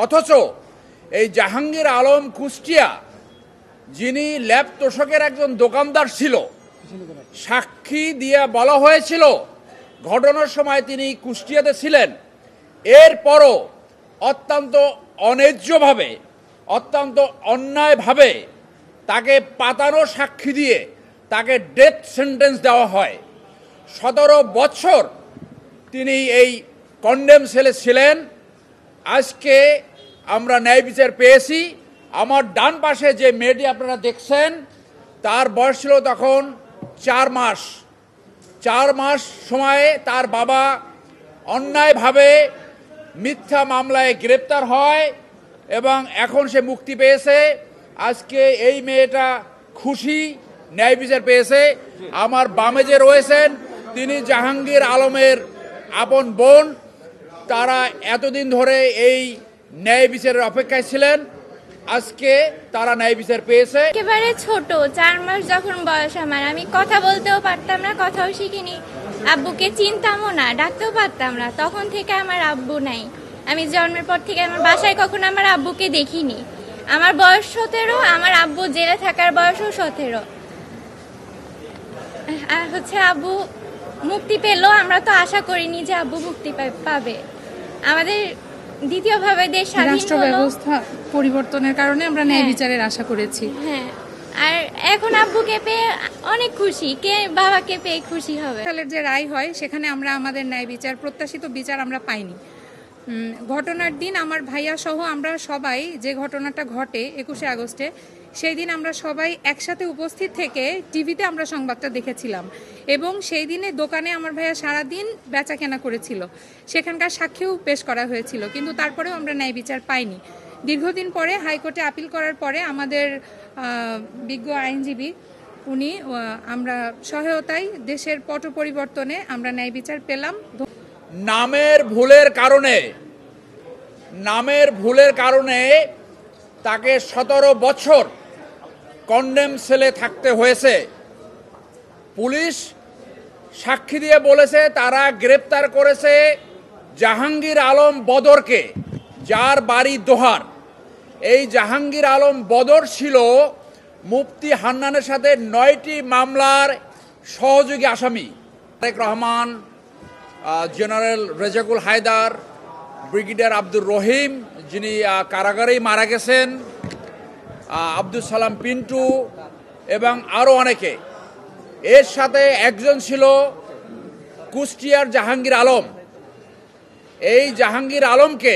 অথচ এই জাহাঙ্গীর আলম কুষ্টিয়া, যিনি ল্যাব তোষকের একজন দোকানদার ছিল, সাক্ষী দিয়ে বলা হয়েছিল ঘটনার সময় তিনি কুষ্টিয়াতে ছিলেন, এরপরও অত্যন্ত অন্যায্যভাবে, অত্যন্ত অন্যায়ভাবে তাকে পাতানো সাক্ষী দিয়ে তাকে ডেথ সেন্টেন্স দেওয়া হয়। 17 বছর তিনি এই কন্ডেম সেলে ছিলেন। আজকে আমরা ন্যায় বিচার পেয়েছি। আমার ডান পাশে যে মেয়েটি আপনারা দেখছেন, তার বয়স ছিল তখন 4 মাস। 4 মাস সময়ে তার বাবা অন্যায়ভাবে মিথ্যা মামলায় গ্রেপ্তার হয় এবং এখন সে মুক্তি পেয়েছে। আজকে এই মেয়েটা খুশি, ন্যায় বিচার পেয়েছে। আমার বামে যে রয়েছেন তিনি জাহাঙ্গীর আলমের আপন বোন। তারা এতদিন ধরে এই ন্যায় বিচারের অপেক্ষায় ছিলেন। আজকে তারা ন্যায় বিচার পেয়েছে। একেবারে ছোট, 4 মাস যখন বয়স আমার, আমি কথা বলতেও পারতাম না, কথাও শিখিনি, আব্বুকে চিনতামও না, ডাকতেও পারতাম না। তখন থেকে আমার আব্বু নাই। আমি জন্মের পর থেকে আমার বাসায় কখনো আমার আব্বুকে দেখিনি। আমার বয়স 17, আমার আব্বু জেলে থাকার বয়সও 17। আর আব্বু মুক্তি পেল, আমরা তো আশা করিনি যে আব্বু মুক্তি পাবে। আমাদের দ্বিতীয়ভাবে দেশ স্বাধীন হলো। রাষ্ট্র ব্যবস্থা পরিবর্তনের কারণে আমরা ন্যায় বিচারের আশা করেছি। হ্যাঁ, আর এখন আব্বুকে পেয়ে অনেক খুশি। কে বাবাকে পেয়ে খুশি হবে? সালের যে রায় হয় সেখানে আমরা আমাদের ন্যায় বিচার, প্রত্যাশিত বিচার আমরা পাইনি। ঘটনার দিন আমার ভাইয়া সহ আমরা সবাই, যে ঘটনাটা ঘটে 21শে আগস্টে, সেই দিন আমরা সবাই একসাথে উপস্থিত থেকে টিভিতে আমরা সংবাদটা দেখেছিলাম এবং সেই দিনে দোকানে আমার ভাইয়া সারাদিন বেচা কেনা করেছিল, সেখানকার সাক্ষীও পেশ করা হয়েছিল, কিন্তু তারপরেও আমরা ন্যায় বিচার পাইনি। দীর্ঘদিন পরে হাইকোর্টে আপিল করার পরে আমাদের বিজ্ঞ আইনজীবী উনি আমরা সহায়তায় দেশের পট পরিবর্তনে আমরা ন্যায় বিচার পেলাম। নামের ভুলের কারণে তাকে 17 বছর কন্ডেম সেলে থাকতে হয়েছে। পুলিশ সাক্ষী দিয়ে বলেছে তারা গ্রেপ্তার করেছে জাহাঙ্গীর আলম বদরকে, যার বাড়ি দোহার। এই জাহাঙ্গীর আলম বদর ছিল মুফতি হান্নানের সাথে 9টি মামলার সহযোগী আসামি। তারেক রহমান, জেনারেল রেজাকুল হায়দার, ব্রিগেডিয়ার আব্দুর রহিম, যিনি কারাগারেই মারা গেছেন, আব্দুল সালাম পিন্টু এবং আরও অনেকে। এর সাথে একজন ছিল কুষ্টিয়ার জাহাঙ্গীর আলম। এই জাহাঙ্গীর আলমকে